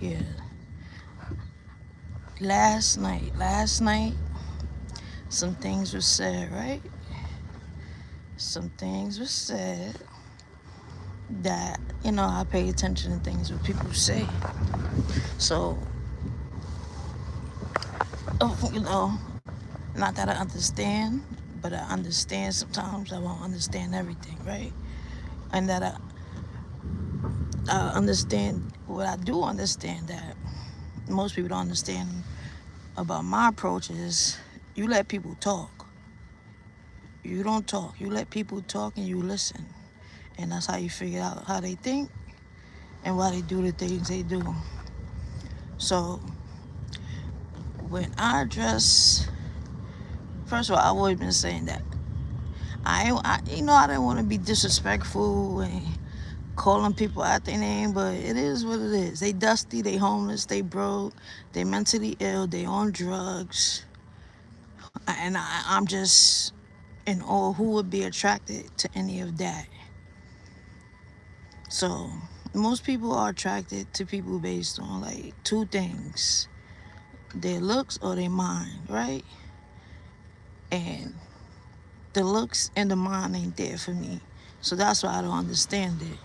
Yeah. Last night, some things were said, right? Some things were said that, I pay attention to things what people say. So, not that I understand, but I understand sometimes I won't understand everything, right? And that I understand what I do understand that most people don't understand about my approach is you let people talk. You don't talk. You let people talk and you listen. And that's how you figure out how they think and why they do the things they do. So when I address, first of all, I've always been saying that I didn't want to be disrespectful and calling people out their name, but it is what it is. They dusty, they homeless, they broke, they mentally ill, they on drugs, and I'm just in awe who would be attracted to any of that. So most people are attracted to people based on like two things: their looks or their mind, right? And the looks and the mind ain't there for me. So that's why I don't understand it.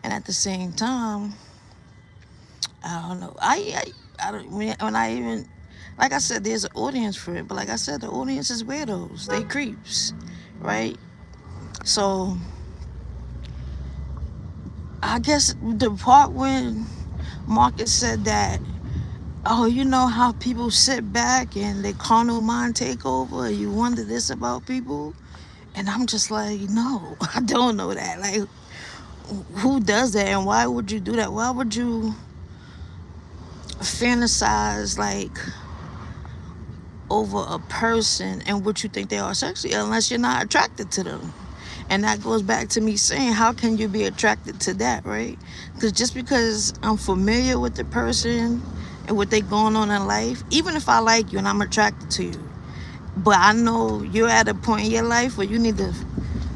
And at the same time, I don't know. I don't when I even like I said, there's an audience for it. But like I said, the audience is weirdos. They creeps, right? So I guess the part when Marcus said that, oh, you know how people sit back and their carnal mind take over. You wonder this about people, and I'm just like, no, I don't know that. Like, who does that, and why would you do that? Why would you fantasize like over a person and what you think they are sexually unless you're not attracted to them? And that goes back to me saying, how can you be attracted to that, right? Because just because I'm familiar with the person and what they going on in life, even if I like you and I'm attracted to you, but I know you're at a point in your life where you need to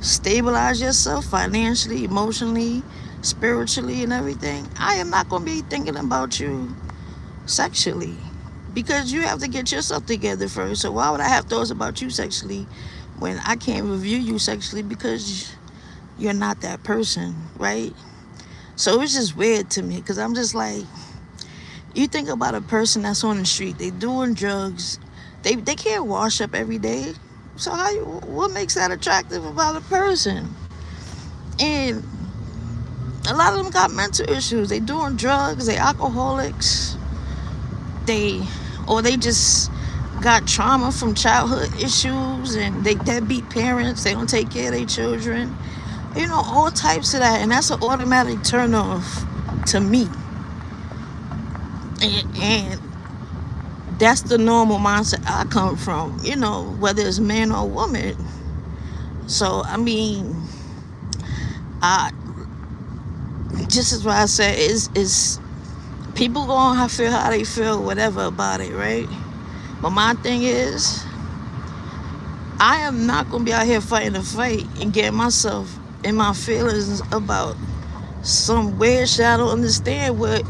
stabilize yourself financially, emotionally, spiritually, and everything, I am not going to be thinking about you sexually because you have to get yourself together first. So why would I have thoughts about you sexually when I can't review you sexually because you're not that person, right? So it's just weird to me because I'm just like, you think about a person that's on the street, they doing drugs, they can't wash up every day. So what makes that attractive about a person? And a lot of them got mental issues. They doing drugs, they alcoholics, they or they just got trauma from childhood issues and they deadbeat parents, they don't take care of their children, all types of that, and that's an automatic turn off to me. And that's the normal mindset I come from, whether it's man or woman. So I mean, I just as what I said is people gonna feel how they feel, whatever about it, right? But my thing is, I am not gonna be out here fighting a fight and getting myself in my feelings about some weird shit I don't understand with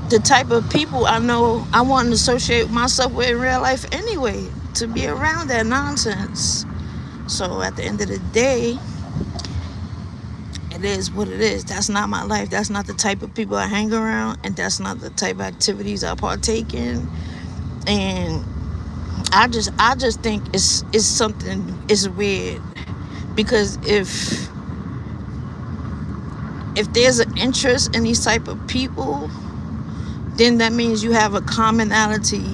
the type of people I know I want to associate myself with in real life anyway, to be around that nonsense. So at the end of the day, it is what it is. That's not my life. That's not the type of people I hang around, and that's not the type of activities I partake in. And I just think it's something, it's weird because if there's an interest in these type of people, then that means you have a commonality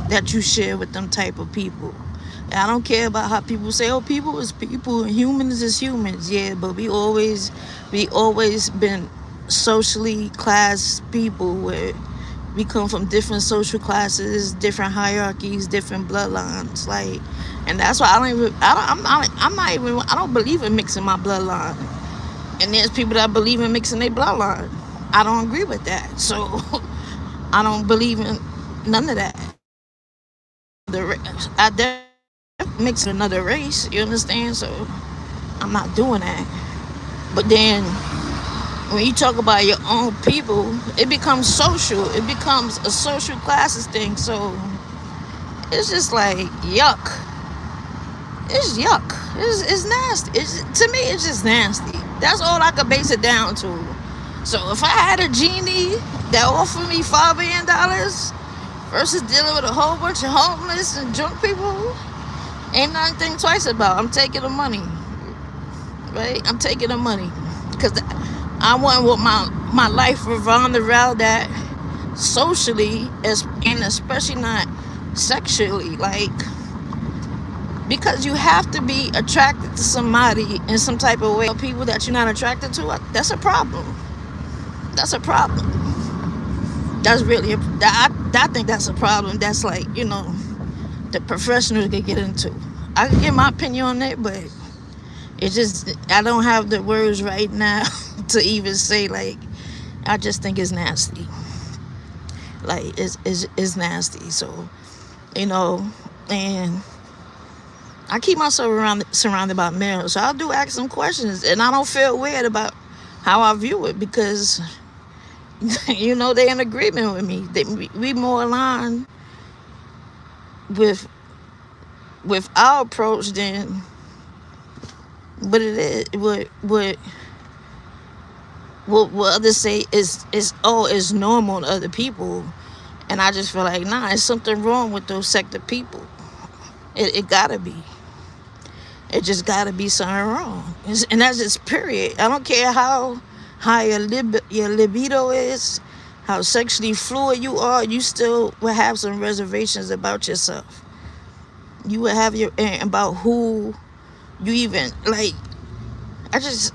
that you share with them type of people. And I don't care about how people say, oh, people is people and humans is humans. Yeah, but we always been socially classed people where we come from different social classes, different hierarchies, different bloodlines. Like, and that's why I don't believe in mixing my bloodline. And there's people that believe in mixing their bloodline. I don't agree with that. So I don't believe in none of that. I definitely mix another race. You understand? So I'm not doing that. But then when you talk about your own people, it becomes social. It becomes a social classes thing. So it's just like yuck. It's yuck. It's nasty. To me, it's just nasty. That's all I could base it down to. So if I had a genie that offered me $5 billion versus dealing with a whole bunch of homeless and drunk people, ain't nothing to think twice about. I'm taking the money, right? I'm taking the money because I want what my life revolved around that socially, and especially not sexually, like. Because you have to be attracted to somebody in some type of way. People that you're not attracted to, that's a problem. That's a problem. That's really, I think that's a problem. That's like, the professionals could get into. I can give my opinion on it, but it's just, I don't have the words right now to even say, like, I just think it's nasty. Like, it's nasty. So, and I keep myself surrounded by males, so I do ask them questions, and I don't feel weird about how I view it because, they're in agreement with me. We more aligned with our approach than what it is. What others say is normal to other people, and I just feel like it's something wrong with those sector people. It gotta be. It just gotta be something wrong, and that's just period. I don't care how high your libido is, how sexually fluid you are. You still will have some reservations about yourself. You will have about who you even like. I just,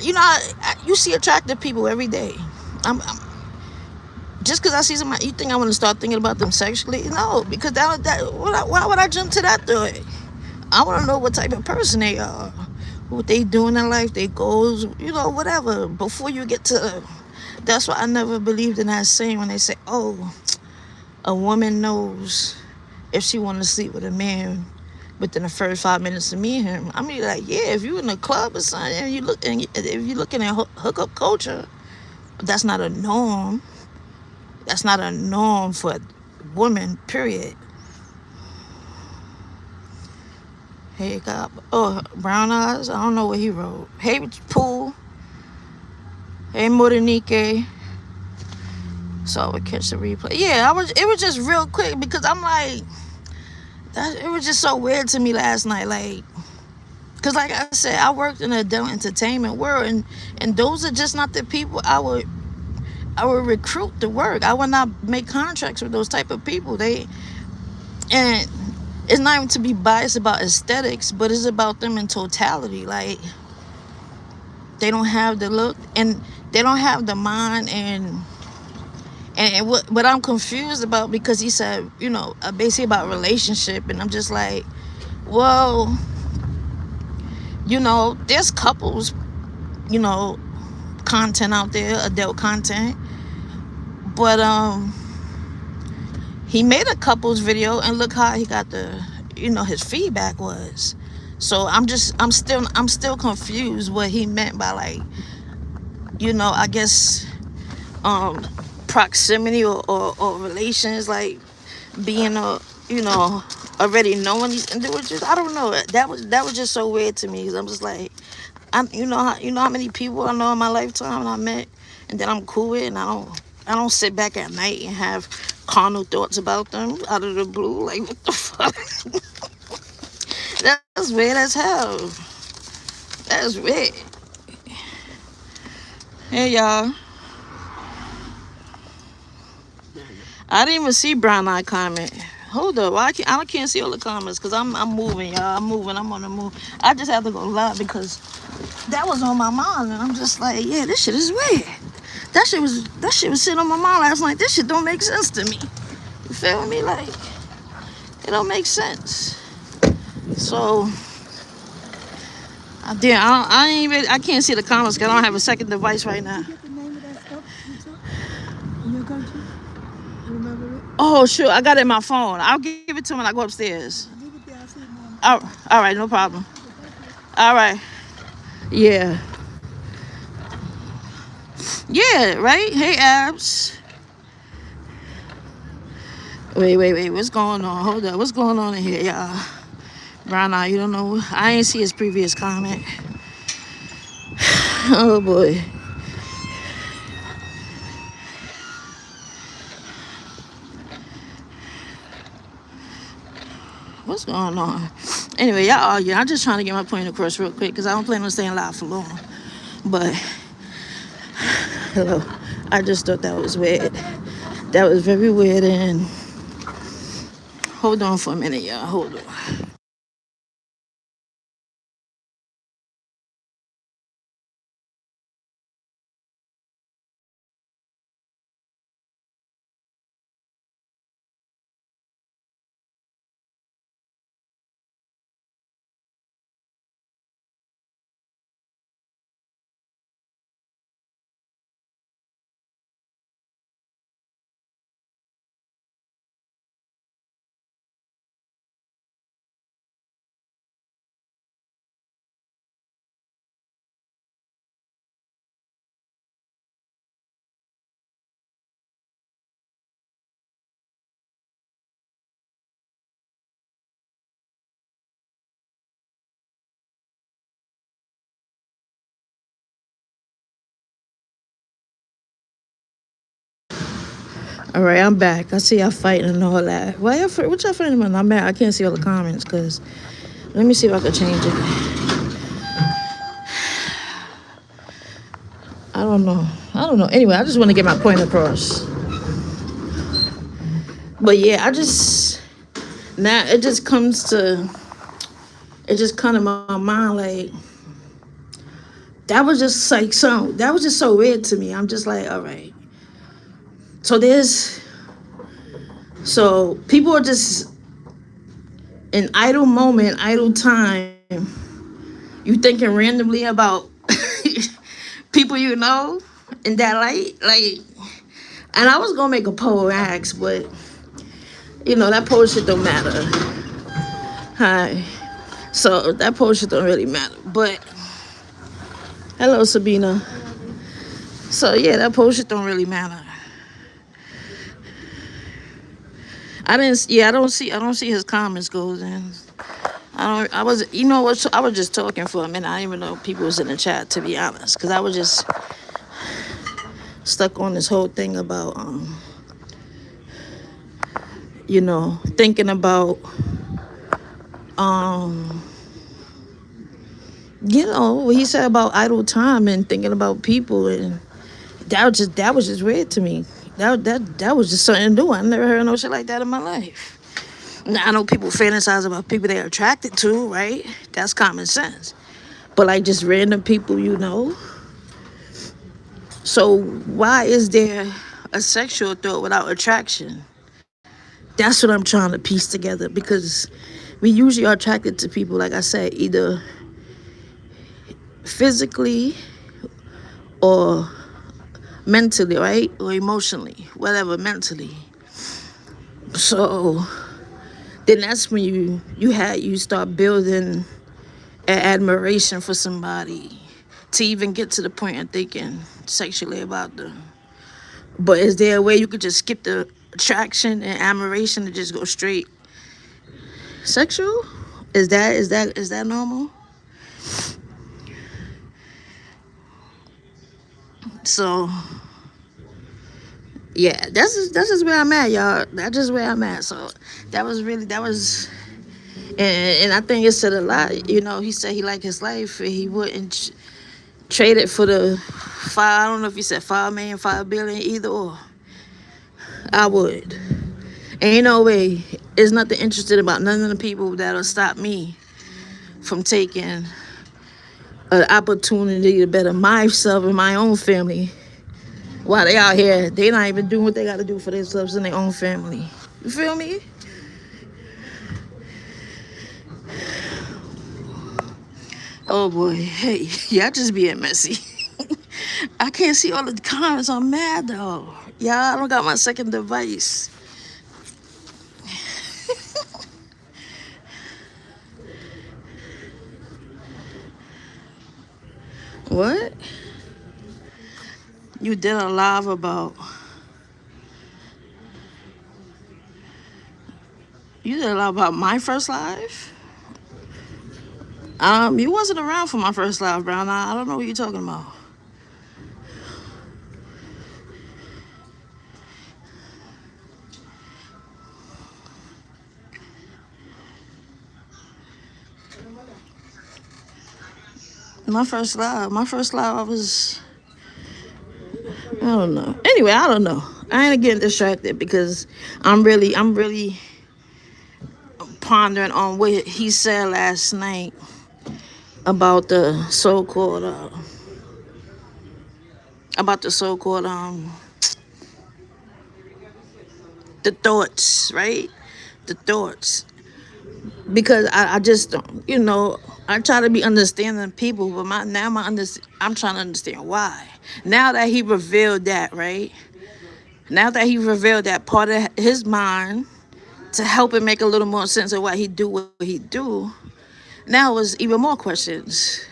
you see attractive people every day. I'm just because I see somebody, you think I want to start thinking about them sexually? No, because why would I jump to that thought? I want to know what type of person they are, what they do in their life, their goals, whatever. Before you get to, that's why I never believed in that saying when they say, "Oh, a woman knows if she want to sleep with a man within the first 5 minutes of meeting him." I mean, like, yeah, if you in a club or something, and if you're looking at hookup culture, that's not a norm. That's not a norm for women. Period. Hey, God. Oh, Brown Eyes. I don't know what he wrote. Hey, Pool. Hey, Morinike. So we catch the replay. Yeah, it was just real quick because I'm like, it was just so weird to me last night. Like, because like I said, I worked in the adult entertainment world, and those are just not the people I would recruit to work. I would not make contracts with those type of people. And it's not even to be biased about aesthetics, but it's about them in totality. Like, they don't have the look, and they don't have the mind, and what I'm confused about, because he said, basically about relationship, and I'm just like, well, there's couples, content out there, adult content, but he made a couples video, and look how he got his feedback was. So I'm still confused what he meant by, like, I guess proximity or relations, like being already knowing these individuals. I don't know. That was just so weird to me, because I'm just like, how many people I know in my lifetime and I met, and then I'm cool with, and I don't sit back at night and have carnal thoughts about them out of the blue. Like, what the fuck? That's weird as hell. That's weird. Hey, y'all. I didn't even see Brown Eye comment. Hold up. I can't see all the comments because I'm moving, y'all. I'm moving. I'm on the move. I just have to go live because that was on my mind, and I'm just like, yeah, this shit is weird. That shit was sitting on my mind last night. This shit don't make sense to me. You feel me? Like, it don't make sense. So I can't see the comments because I don't have a second device right now. Get the name of that stuff you took in your country? You remember it? Oh, sure. I got it in my phone. I'll give it to him when I go upstairs. Leave it there. I see it now. All right, no problem. All right. Yeah. Yeah, right? Hey, Abs. Wait. What's going on? Hold up. What's going on in here, y'all? Brown eye, you don't know. I ain't see his previous comment. Oh, boy. What's going on? Anyway, y'all arguing. I'm just trying to get my point across real quick because I don't plan on staying live for long. But, hello. I just thought that was weird. That was very weird. And hold on for a minute, y'all. Hold on. All right, I'm back. I see y'all fighting and all that. Why y'all? What y'all fighting about? I'm mad. I can't see all the comments because let me see if I can change it. I don't know. Anyway, I just want to get my point across. But yeah, I just now it just come to my mind like that was just like that was just so weird to me. I'm just like, all right. So people are just in idle moment, idle time. You thinking randomly about people you know in that light, like. And I was gonna make a poll ask, but that poll shit don't matter. Hi. So that poll shit don't really matter. But hello, Sabina. So yeah, that poll shit don't really matter. I don't see his comments goes in. I was just talking for a minute. I didn't even know people was in the chat, to be honest, because I was just stuck on this whole thing about thinking about what he said about idle time and thinking about people, and that was just weird to me. That was just something new. I never heard no shit like that in my life. Now, I know people fantasize about people they're attracted to, right? That's common sense. But like just random people, So why is there a sexual thought without attraction? That's what I'm trying to piece together, because we usually are attracted to people, like I said, either physically or mentally, right? Or emotionally, whatever, mentally. So then that's when you start building an admiration for somebody to even get to the point of thinking sexually about them. But is there a way you could just skip the attraction and admiration and just go straight sexual? Is that normal? So yeah, that's just where I'm at, y'all. That's just where I'm at. So that was and I think it said a lot. He said he liked his life and he wouldn't trade it for the five. I don't know if he said 5 million, 5 billion, either or. I would. Ain't no way. There's nothing interested about none of the people that'll stop me from taking an opportunity to better myself and my own family while they out here. They not even doing what they got to do for themselves and their own family. You feel me? Oh boy, hey, y'all just being messy. I can't see all the comments. I'm mad though. Y'all, I don't got my second device. What? You did a live about. You did a live about my first live. You wasn't around for my first live, Brown. I don't know what you're talking about. My first live, I was. I don't know. Anyway, I don't know. I ain't getting distracted because I'm really pondering on what he said last night about the so-called the thoughts, right? The thoughts. Because I just don't, I try to be understanding of people, but I'm trying to understand why. Now that he revealed that, right? Now that he revealed that part of his mind to help it make a little more sense of why he do what he do, now it's even more questions.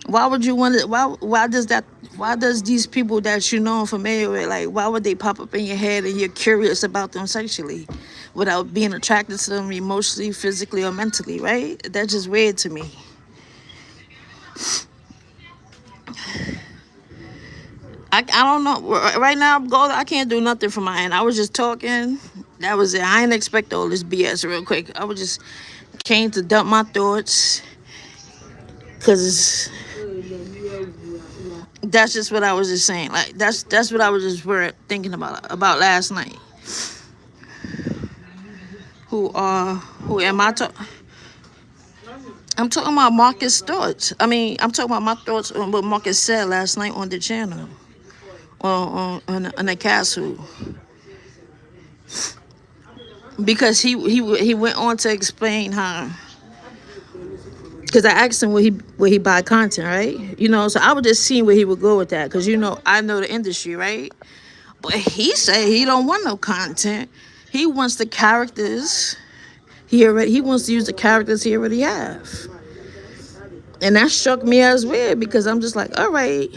Why would you want to? Why does that? Why does these people that you know and familiar with, like, why would they pop up in your head and you're curious about them sexually, without being attracted to them emotionally, physically, or mentally? Right? That's just weird to me. I don't know. Right now, I can't do nothing from my end. I was just talking. That was it. I didn't expect all this BS real quick. I was just came to dump my thoughts because that's just what I was just saying. Like that's what I was just thinking about last night. Who am I talking? I'm talking about Marcus' thoughts. I'm talking about my thoughts on what Marcus said last night on the channel, on the castle, because he went on to explain how. Because I asked him where he buy content, right? So I was just seeing where he would go with that. Because I know the industry, right? But he said he don't want no content. He wants the characters. He wants to use the characters he already have. And that struck me as weird because I'm just like, all right,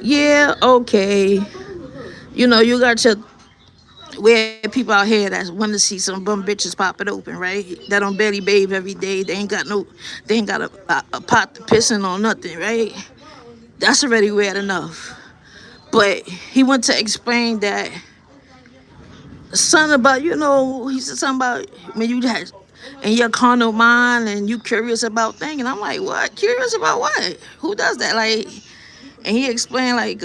yeah, okay. You got your weird people out here that want to see some bum bitches pop it open, right? That don't barely bathe every day. They ain't got a pot to piss in or nothing, right? That's already weird enough. But he went to explain that something about, he said something about when you had in your carnal mind and you curious about things. And I'm like, what? Curious about what? Who does that? Like, and he explained like,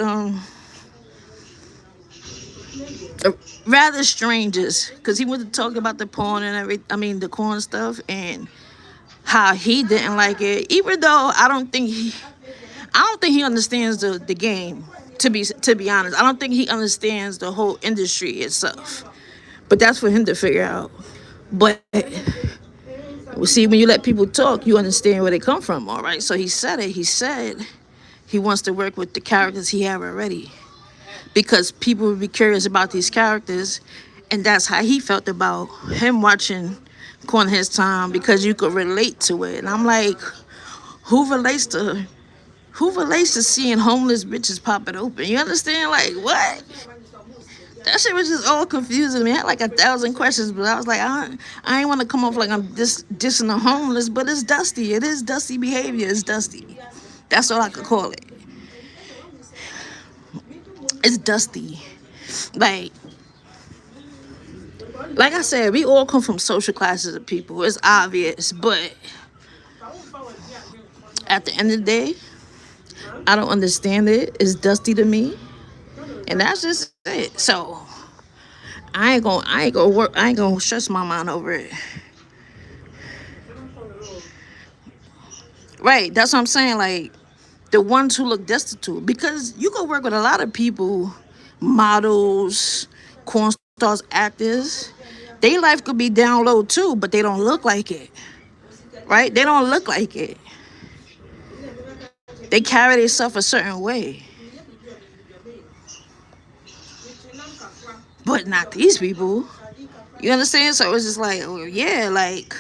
rather strangers, because he went to talk about the porn and the corn stuff and how he didn't like it, even though I don't think he understands the game. To be honest, I don't think he understands the whole industry itself. But that's for him to figure out. But see, when you let people talk, you understand where they come from. All right. So he said it. He said he wants to work with the characters he have already, because people would be curious about these characters, and that's how he felt about him watching Corn His Time, because you could relate to it. And I'm like, who relates to seeing homeless bitches pop it open? You understand? Like, what? That shit was just all confusing me. I had like 1,000 questions, but I was like, I ain't want to come off like I'm dissing the homeless, but it's dusty. It is dusty behavior. It's dusty. That's all I could call it. It's dusty. Like I said, we all come from social classes of people. It's obvious, but at the end of the day, I don't understand it. It's dusty to me, and that's just it. So I ain't gonna stress my mind over it. Right? That's what I'm saying. Like, the ones who look destitute, because you can work with a lot of people, models, corn stars, actors. Their life could be down low too, but they don't look like it. Right? They don't look like it. They carry themselves a certain way. But not these people. You understand? So it's just like, oh yeah, like,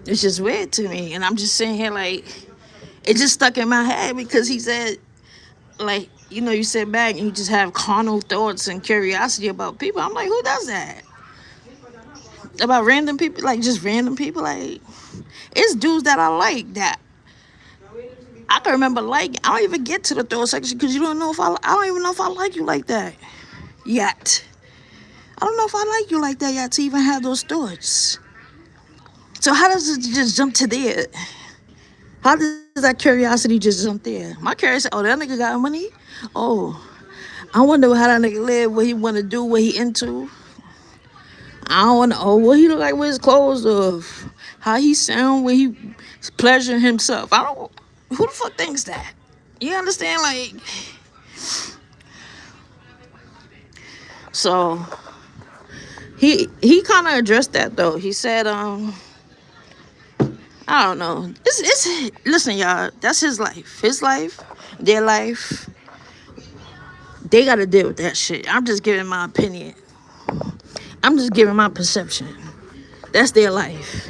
it's just weird to me. And I'm just sitting here like, it just stuck in my head because he said like, you know, you sit back and you just have carnal thoughts and curiosity about people. I'm like, who does that? About random people, like just random people. Like, it's dudes that I like that I can remember like. I don't even get to the thought section because you don't know if I don't even know if I like you like that yet. I don't know if I like you like that yet to even have those thoughts. So how does it just jump to there? How does that curiosity just jump there? My curiosity, oh, that nigga got money? Oh, I wonder how that nigga live, what he want to do, what he into. I don't want to, oh, what he look like with his clothes, or how he sound when he pleasuring himself. I don't, who the fuck thinks that? You understand? Like, so he kind of addressed that though. He said, I don't know. It's listen, y'all. That's his life, their life. They got to deal with that shit. I'm just giving my opinion. I'm just giving my perception. That's their life.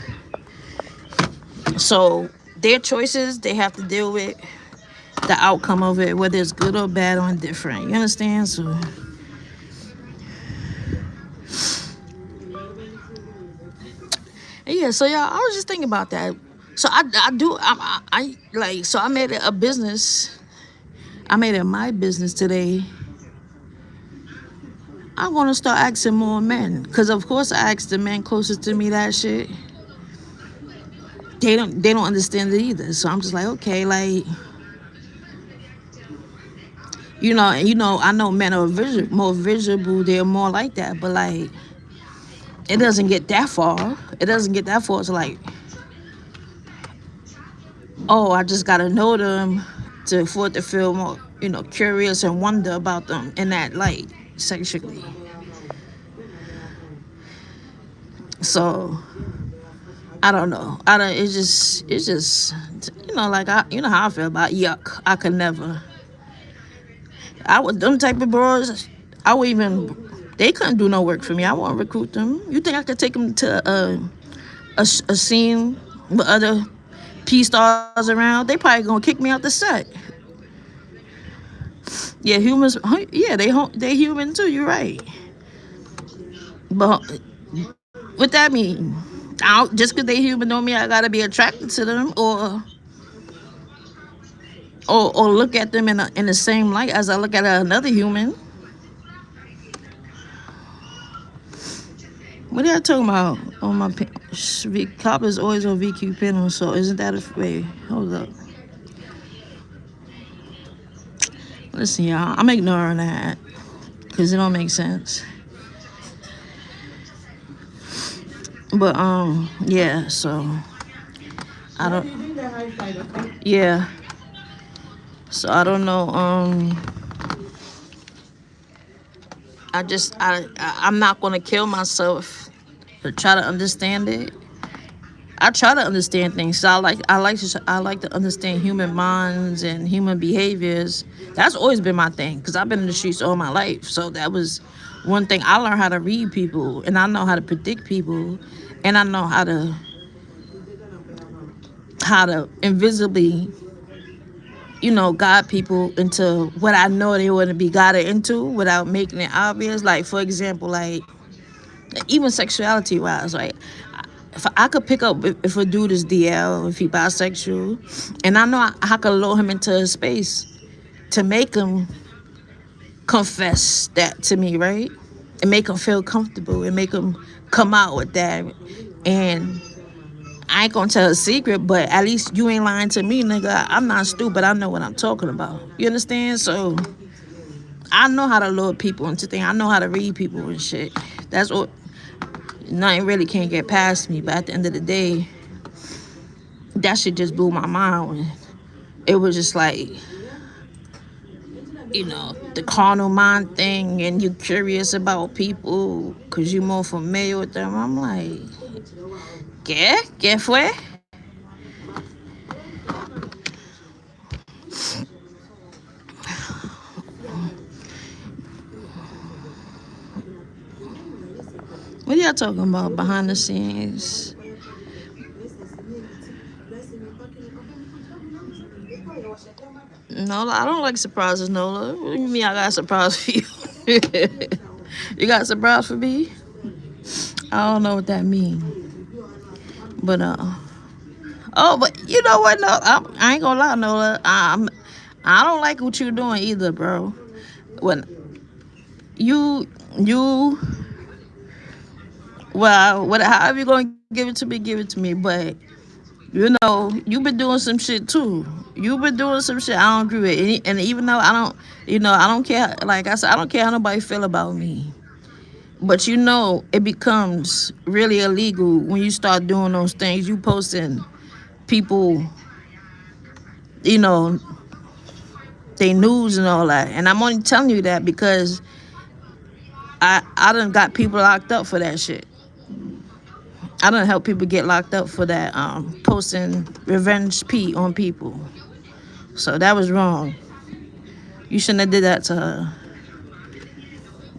So their choices, they have to deal with the outcome of it, whether it's good or bad or indifferent. You understand? So yeah. So y'all, I was just thinking about that. So I like. So I made it a business. I made it my business today. I'm gonna start asking more men, cause of course I asked the men closest to me that shit. They don't understand it either. So I'm just like, okay, like, I know men are more visible. They're more like that, but like, it doesn't get that far. It doesn't get that far to like, oh, I just gotta know them for it to feel more, curious and wonder about them in that light sexually. So I don't know. I don't. It's just, like how I feel about yuck. I could never. I would them type of bros. I would even. They couldn't do no work for me. I won't recruit them. You think I could take them to a scene with other P stars around? They probably gonna kick me out the set. Yeah, humans. Yeah, they human too. You're right. But what that mean? Just because they human don't mean I gotta be attracted to them or look at them in the same light as I look at another human. What are you talking about? On my cop is always on VQ panel, so isn't that a way? Hold up. Listen, y'all, I'm ignoring that because it don't make sense. But yeah. So I don't. Yeah. So I don't know. I'm not gonna kill myself to try to understand it. I try to understand things. So I like to understand human minds and human behaviors. That's always been my thing because I've been in the streets all my life. So that was one thing I learned how to read people, and I know how to predict people, and I know how to invisibly, guide people into what I know they want to be guided into without making it obvious. Like, for example, like, even sexuality wise, right? If I could pick up if a dude is DL, if he bisexual, and I know I could lure him into a space to make him confess that to me, right? And make him feel comfortable and make him come out with that. And I ain't gonna tell a secret, but at least you ain't lying to me, nigga. I'm not stupid. I know what I'm talking about. You understand? So I know how to lure people into things. I know how to read people and shit. That's what. Nothing really can't get past me. But at the end of the day, that shit just blew my mind. It was just like, the carnal mind thing, and you're curious about people because you're more familiar with them. I'm like, ¿qué fue? What y'all talking about behind the scenes? Nola, I don't like surprises, Nola. What do you mean I got a surprise for you? You got a surprise for me? I don't know what that means. But oh, but you know what? No, I ain't gonna lie, Nola. I don't like what you're doing either, bro. When you well, what however you gonna give it to me, give it to me. But you know, you've been doing some shit too. You've been doing some shit I don't agree with, and even though I don't, I don't care. Like I said, I don't care how nobody feel about me. But you know, it becomes really illegal when you start doing those things. You posting people, you know, they news and all that. And I'm only telling you that because I done got people locked up for that shit. I done help people get locked up for that posting revenge P on people. So that was wrong. You shouldn't have did that to her.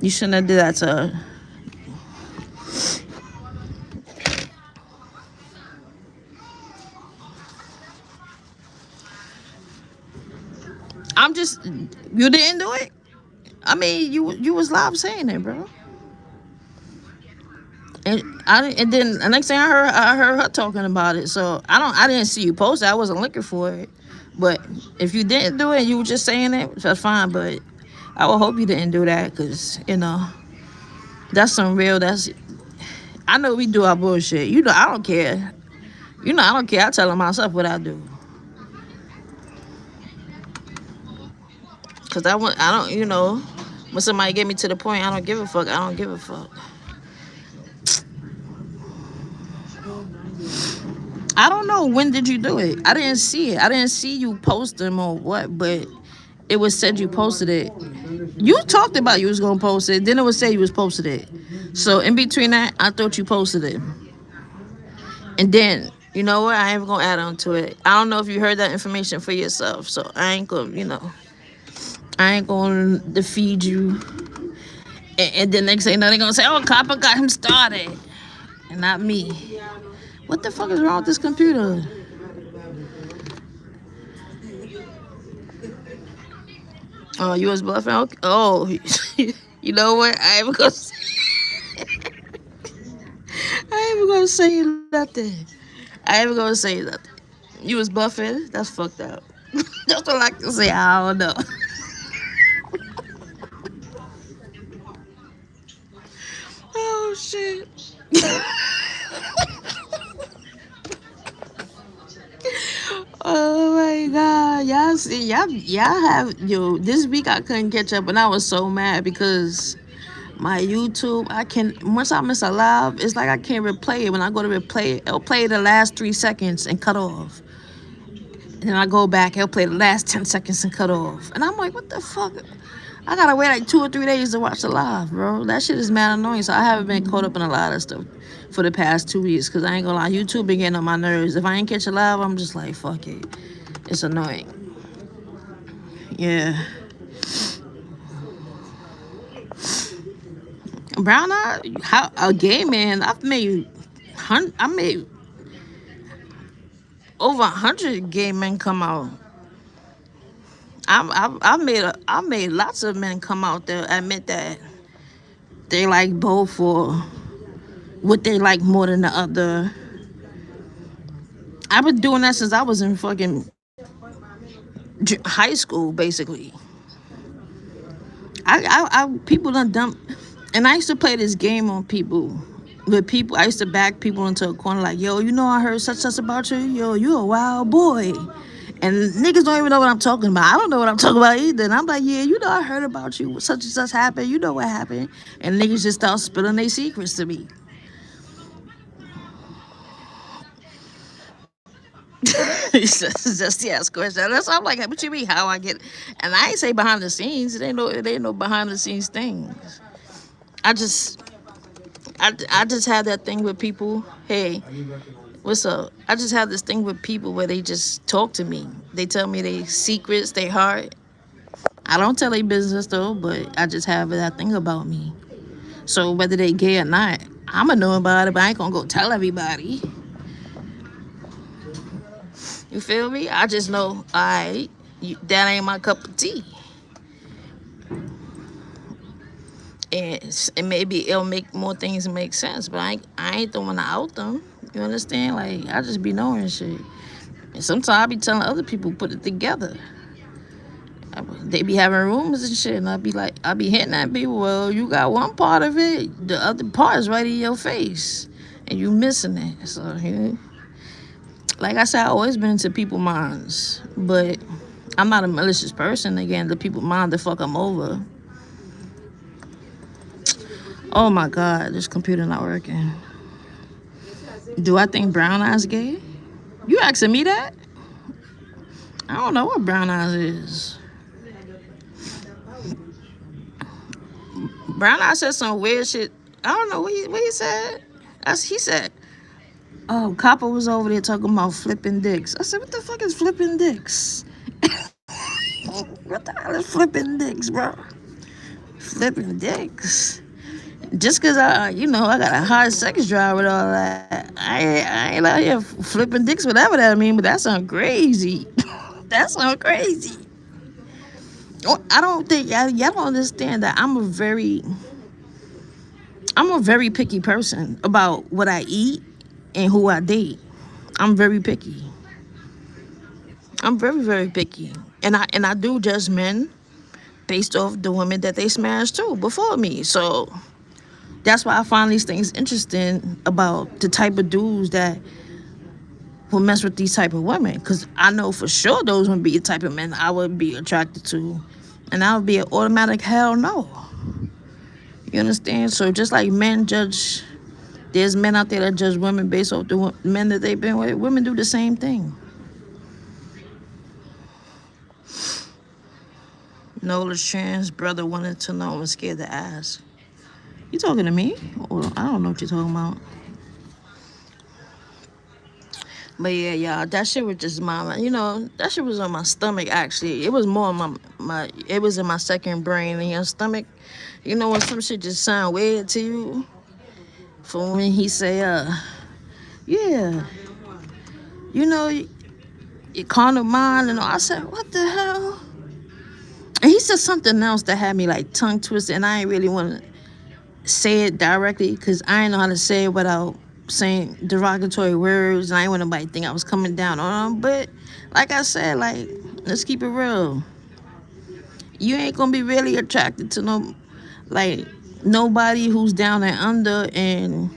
You shouldn't have did that to her. I'm just, you didn't do it. I mean, you was live saying it, bro. And then the next thing I heard her talking about it. So I didn't see you post it. I wasn't looking for it. But if you didn't do it, you were just saying it. That's fine. But I would hope you didn't do that, because that's some real. I know we do our bullshit. I don't care. I don't care. I tell myself what I do. Cause I don't. When somebody get me to the point, I don't give a fuck. I don't give a fuck. I don't know, when did you do it? I didn't see it. I didn't see you post them or what, but it was said you posted it. You talked about you was gonna post it, then it was said you was posted it. So in between that, I thought you posted it. And then, you know what? I ain't even gonna add on to it. I don't know if you heard that information for yourself, so I ain't gonna defeat you. And then next thing they're gonna say, oh, Copper got him started. And not me. What the fuck is wrong with this computer? Oh, you was bluffing? Okay. Oh, you know what? I ain't even gonna say nothing. I ain't even gonna say nothing. You was buffing? That's fucked up. That's what I like to say. I don't know. Oh, shit. Oh my god, y'all see, y'all have this week I couldn't catch up, and I was so mad because my YouTube, once I miss a live, it's like I can't replay it. When I go to replay it, it'll play the last 3 seconds and cut off. And then I go back, it'll play the last 10 seconds and cut off. And I'm like, what the fuck? I gotta wait like 2 or 3 days to watch the live, bro. That shit is mad annoying. So I haven't been caught up in a lot of stuff for the past 2 weeks, because I ain't gonna lie, YouTube been getting on my nerves. If I ain't catch a live, I'm just like, fuck it. It's annoying. Yeah. Brown Eye, a gay man, I made over 100 gay men come out. I made lots of men come out there admit that they like both, or what they like more than the other. I've been doing that since I was in fucking high school, basically. People done dump, and I used to play this game on people. With people, I used to back people into a corner like, yo, I heard such about you. Yo, you a wild boy. And niggas don't even know what I'm talking about. I don't know what I'm talking about either. And I'm like, yeah, I heard about you. Such and such happened. You know what happened. And niggas just start spilling their secrets to me. just ask questions. That's why I'm like, what you mean? How I get? And I ain't say behind the scenes. It ain't no behind the scenes things. I just have that thing with people. Hey, what's up? I just have this thing with people where they just talk to me. They tell me their secrets, their heart. I don't tell their business though, but I just have that thing about me. So whether they gay or not, I'ma know about it, but I ain't gonna go tell everybody. You feel me? I just know, alright, That ain't my cup of tea. And maybe it'll make more things make sense, but I ain't the one to out them. You understand? Like, I just be knowing shit. And sometimes I be telling other people put it together. They be having rumors and shit, and I be hitting at people. Well, you got one part of it, the other part is right in your face, and you missing it. So, like I said, I always been into people's minds, but I'm not a malicious person. Again, the people mind to fuck them over. Oh my God, this computer not working. Do I think brown eyes gay? You asking me that? I don't know what brown eyes is. Brown eyes said some weird shit. I don't know what he said. He said, oh, Copper was over there talking about flipping dicks. I said, what the fuck is flipping dicks? What the hell is flipping dicks, bro? Flipping dicks. Just because I got a high sex drive with all that, I ain't out here flipping dicks, whatever that mean, but that sounds crazy. That sounds crazy. I don't think y'all don't understand that I'm a very picky person about what I eat and who I date. I'm very picky. I'm very, very picky. And I do judge men based off the women that they smashed too before me. So that's why I find these things interesting about the type of dudes that will mess with these type of women. Because I know for sure those would be the type of men I would be attracted to. And I would be an automatic hell no. You understand? So just like men judge, there's men out there that judge women based off the men that they've been with. Women do the same thing. Nola's trans brother wanted to know and scared to ask. You talking to me? Or I don't know what you're talking about. But yeah, y'all, that shit was just that shit was on my stomach, actually. It was more on it was in my second brain in your stomach. You know when some shit just sound weird to you? For when he say, yeah, your carnal mind and all. I said, what the hell? And he said something else that had me like tongue twisted, and I ain't really want to say it directly because I ain't know how to say it without saying derogatory words, and I ain't want nobody to think I was coming down on them. But like I said, like, let's keep it real. You ain't gonna be really attracted to nobody who's down and under and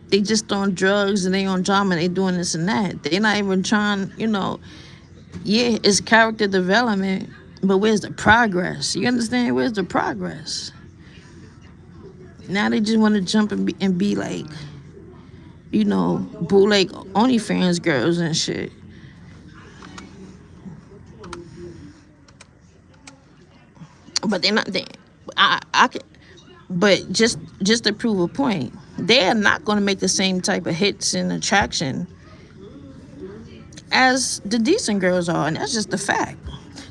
they just on drugs and they on drama and they doing this and that. They not even trying, yeah, it's character development, but where's the progress? You understand? Where's the progress? Now they just want to jump and be like, bootleg OnlyFans girls and shit. But they're not. But just to prove a point, they are not going to make the same type of hits and attraction as the decent girls are, and that's just the fact.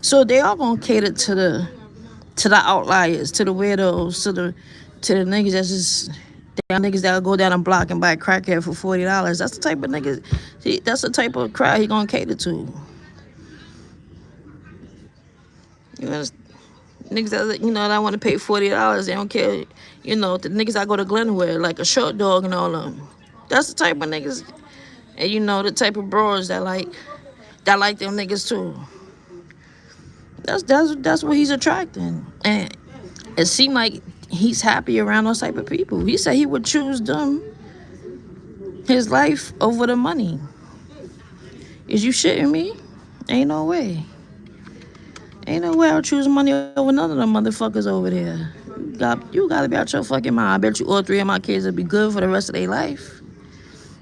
So they are going to cater to the outliers, to the weirdos, to the niggas that's just damn niggas that'll go down a block and buy a crackhead for $40. That's the type of niggas. That's the type of crowd he gonna cater to. You know, niggas that that want to pay $40. They don't care. The niggas I go to Glenwood, like a short dog and all of them. That's the type of niggas, and the type of bros that like them niggas too. That's what he's attracting, and it seemed like he's happy around those type of people. He said he would choose them, his life, over the money. Is you shitting me? Ain't no way. Ain't no way I'll choose money over none of them motherfuckers over there. You gotta be out your fucking mind. I bet you all three of my kids will be good for the rest of their life.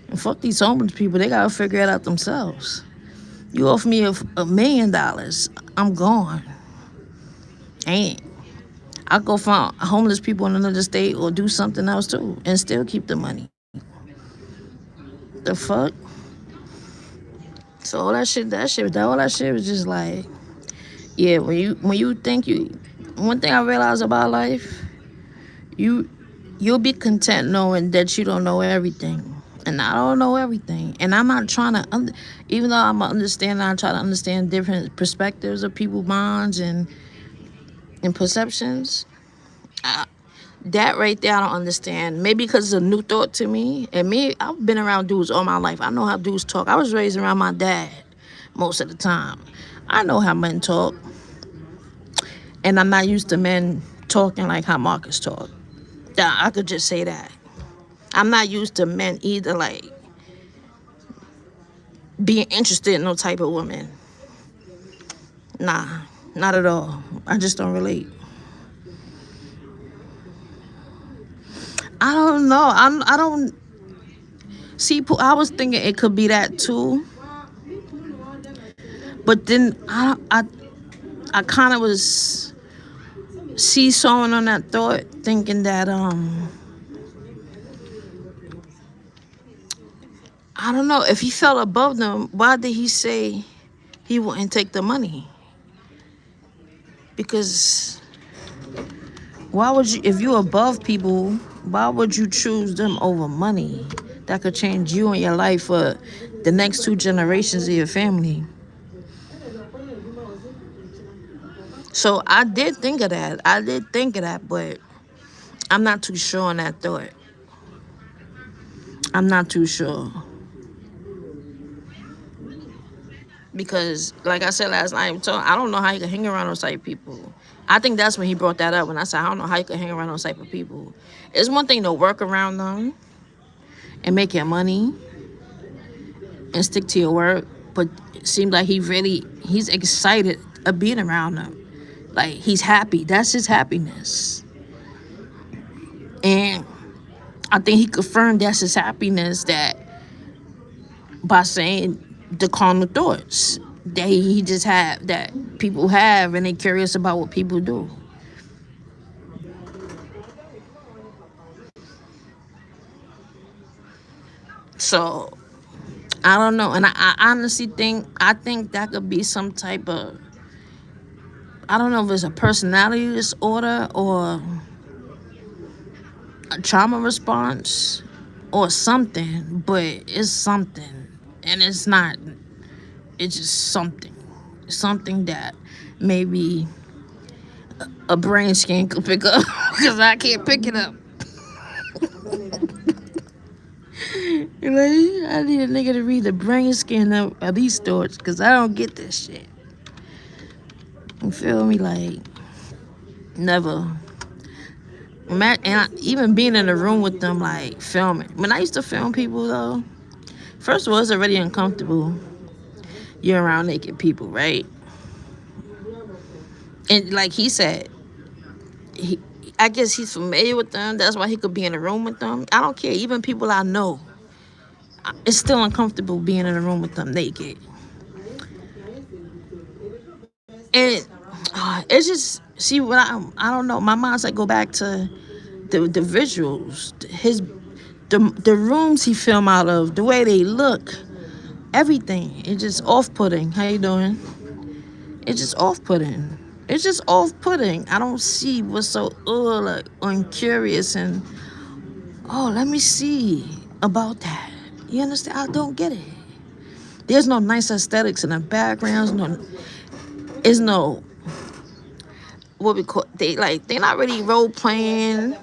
And fuck these homeless people. They gotta figure it out themselves. You offer me $1 million, I'm gone. I'll go find homeless people in another state or do something else too and still keep the money. The fuck? So all that shit was just like, yeah, when you think one thing I realized about life, you'll be content knowing that you don't know everything. And I don't know everything. And I'm not trying to, even though I'm understanding, I try to understand different perspectives of people's minds and perceptions. That right there, I don't understand. Maybe because it's a new thought to me. And me, I've been around dudes all my life. I know how dudes talk. I was raised around my dad most of the time. I know how men talk. And I'm not used to men talking like how Marcus talk. I could just say that. I'm not used to men either, like, being interested in no type of woman. Nah, not at all. I just don't relate. I don't know. I don't see. I was thinking it could be that too, but then I kind of was seesawing on that thought, thinking that I don't know, if he felt above them, why did he say he wouldn't take the money? Because why would you, if you're above people, why would you choose them over money that could change you and your life for the next 2 generations of your family? So I did think of that. But I'm not too sure on that thought. I'm not too sure. Because, like I said last night, I don't know how you can hang around those type of people. I think that's when he brought that up, when I said, I don't know how you can hang around those type of people. It's one thing to work around them and make your money and stick to your work, but it seems like he's excited of being around them. Like, he's happy. That's his happiness. And I think he confirmed that's his happiness, that by saying the carnal thoughts that he just have, that people have, and they curious about what people do. So I don't know. And I honestly think that could be some type of, I don't know if it's a personality disorder or a trauma response or something, but it's something. And it's just something that maybe a brain scan could pick up, because I can't pick it up. I need a nigga to read the brain scan of these thoughts, because I don't get this shit. You feel me? Like, never. And even being in the room with them, like, filming. When I used to film people, though, first of all, it's already uncomfortable. You're around naked people, right? And like he said, I guess he's familiar with them. That's why he could be in a room with them. I don't care. Even people I know, it's still uncomfortable being in a room with them naked. And it's just, see, what I don't know. My mind's like, go back to the visuals, the rooms he filmed out of, the way they look, everything. It's just off-putting. How you doing? It's just off-putting. It's just off-putting. I don't see what's so like, uncurious and, let me see about that. You understand? I don't get it. There's no nice aesthetics in the backgrounds. It's no, what we call, they're not really role playing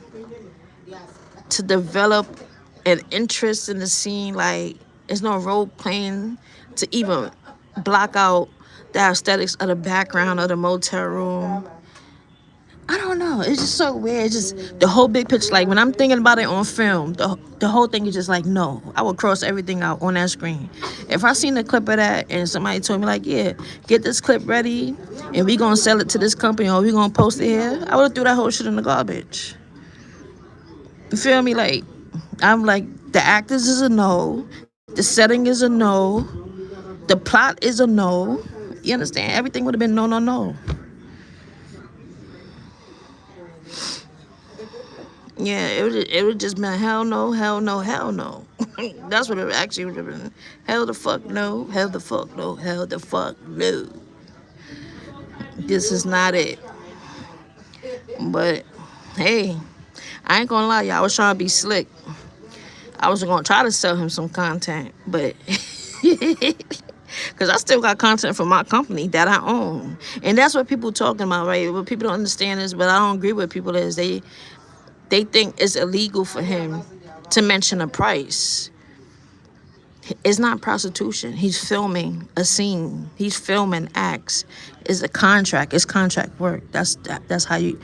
to develop an interest in the scene. Like, there's no role playing to even block out the aesthetics of the background of the motel room. I don't know. It's just so weird. It's just the whole big picture. Like, when I'm thinking about it on film, the whole thing is just like, no. I would cross everything out on that screen. If I seen a clip of that and somebody told me, like, yeah, get this clip ready and we gonna sell it to this company or we gonna post it here, I would have threw that whole shit in the garbage. You feel me? Like, I'm like, the actors is a no. The setting is a no. The plot is a no. You understand? Everything would have been no. Yeah, it would just been hell no. That's what it actually would have been. Hell the fuck no. Hell the fuck no. Hell the fuck no. This is not it. But hey, I ain't gonna lie, y'all. I was trying to be slick. I was gonna try to sell him some content, but because I still got content from my company that I own, and that's what people talking about, right? What people don't understand is, but I don't agree with people is they think it's illegal for him to mention a price. It's not prostitution. He's filming a scene. He's filming acts. It's a contract. It's contract work. That's how you.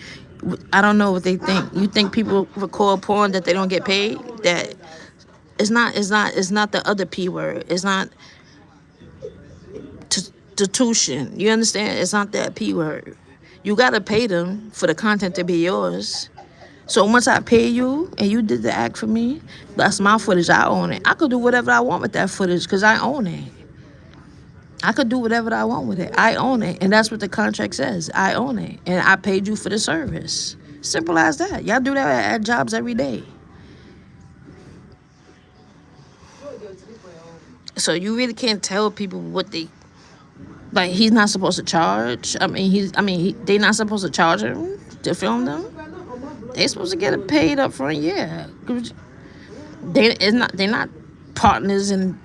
I don't know what they think. You think people record porn that they don't get paid? That it's not. It's not. It's not the other p word. It's not prostitution. You understand? It's not that p word. You gotta pay them for the content to be yours. So once I pay you and you did the act for me, that's my footage. I own it. I could do whatever I want with that footage because I own it. I could do whatever I want with it. I own it. And that's what the contract says. I own it. And I paid you for the service. Simple as that. Y'all do that at jobs every day. So you really can't tell people what they like. He's not supposed to charge. They not supposed to charge him to film them. They supposed to get it paid up front, yeah. They're not partners and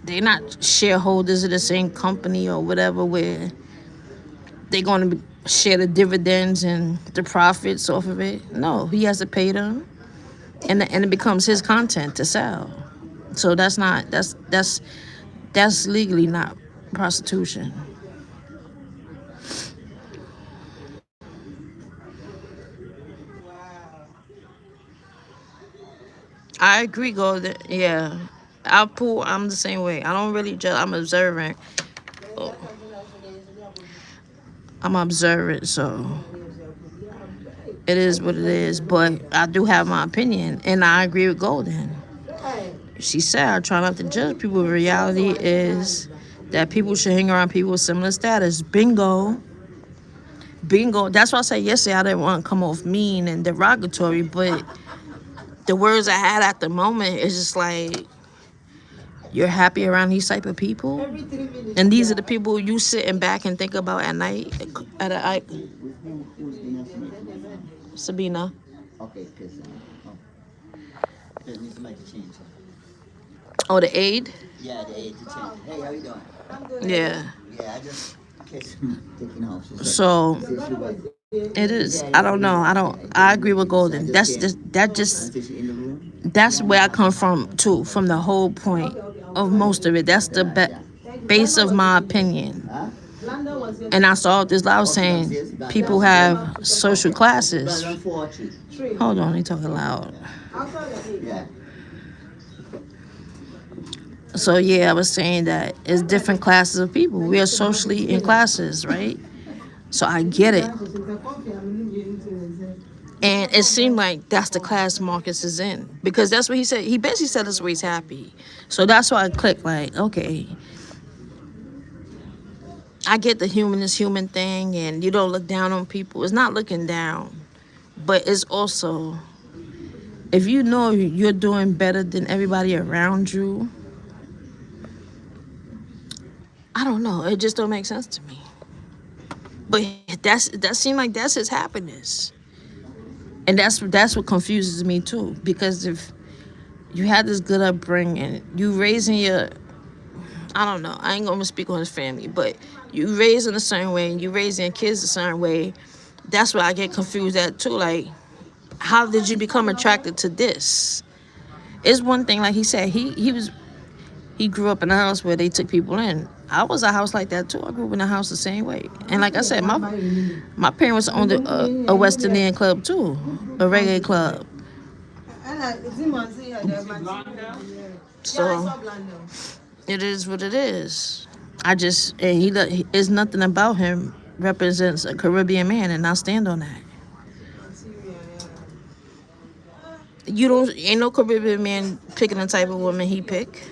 they're not shareholders of the same company or whatever where they're going to share the dividends and the profits off of it. No, he has to pay them, and it becomes his content to sell. So that's legally not prostitution. I agree, Golden. Yeah. I'm the same way. I don't really judge. I'm observant. Oh, I'm observant, so it is what it is. But I do have my opinion, and I agree with Golden. She said, I try not to judge people. The reality is that people should hang around people with similar status. Bingo. Bingo. That's why I said yesterday I didn't want to come off mean and derogatory, but the words I had at the moment is just like, you're happy around these type of people, and these are the people you sitting back and think about at night. Sabina. Okay, because need somebody to change it. Oh, the aide. Yeah, the aide to change it. Hey, how you doing? Yeah. Yeah, I just in case taking off. So it is. I don't know. I agree with Golden. That's where I come from too. From the whole point of most of it. That's the base of my opinion. And I saw this loud saying people have social classes. Hold on, they talking loud. So yeah, I was saying that it's different classes of people. We are socially in classes, right? So I get it. And it seemed like that's the class Marcus is in. Because that's what he said. He basically said that's where he's happy. So that's why I clicked like, okay. I get the human is human thing and you don't look down on people. It's not looking down. But it's also, if you know you're doing better than everybody around you, I don't know. It just don't make sense to me. But that seemed like that's his happiness. And that's what confuses me too. Because if you had this good upbringing, you raising your, I don't know, I ain't gonna speak on his family, but you raised in a certain way and you raising your kids a certain way, that's where I get confused at too. Like, how did you become attracted to this? It's one thing, like he said, he grew up in a house where they took people in. I was a house like that too. I grew up in a house the same way. And like I said, my parents owned a West Indian club too, a reggae club. So it is what it is. It's nothing about him represents a Caribbean man, and I stand on that. Ain't no Caribbean man picking the type of woman he pick.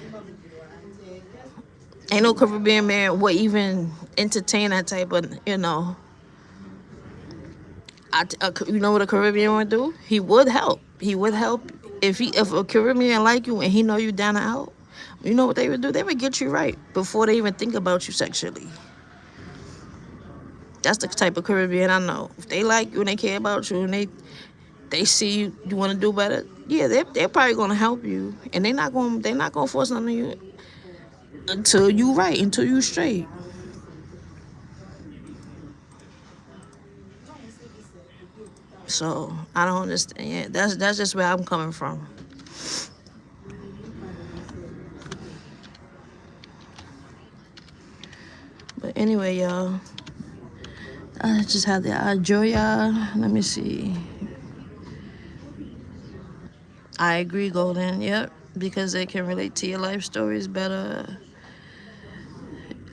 Ain't no Caribbean man would even entertain that type of, you know. You know what a Caribbean would do? He would help. He would help. If a Caribbean like you and he know you down and out, you know what they would do? They would get you right before they even think about you sexually. That's the type of Caribbean I know. If they like you and they care about you and they see you want to do better. Yeah, they're probably gonna help you, and they're not gonna force nothing on you until you right, until you straight. So I don't understand. Yeah, that's just where I'm coming from. But anyway, y'all, I just had the enjoy y'all. Let me see. I agree, Golden. Yep, because they can relate to your life stories better.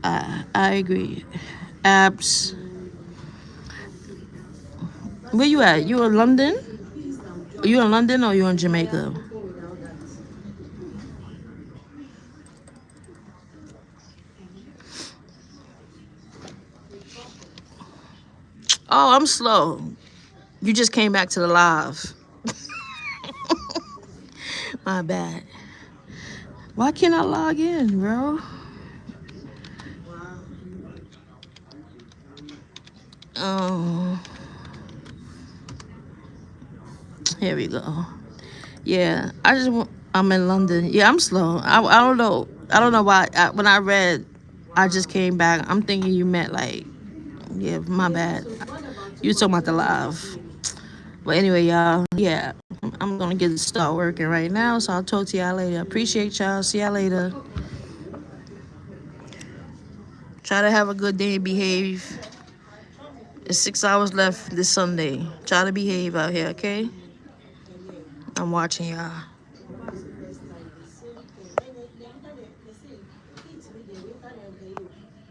I agree. Apps. Where you at? You in London? You in London or you in Jamaica? Oh, I'm slow. You just came back to the live. My bad. Why can't I log in, bro? Um, here we go. Yeah, I'm in London. Yeah, I'm slow. I don't know. I don't know why. When I read, I just came back. I'm thinking you meant like, yeah, my bad. You talking about the live. But anyway, y'all, yeah, I'm gonna get start working right now. So I'll talk to y'all later. Appreciate y'all. See y'all later. Try to have a good day and behave. It's 6 hours left this Sunday. Try to behave out here, okay? I'm watching y'all.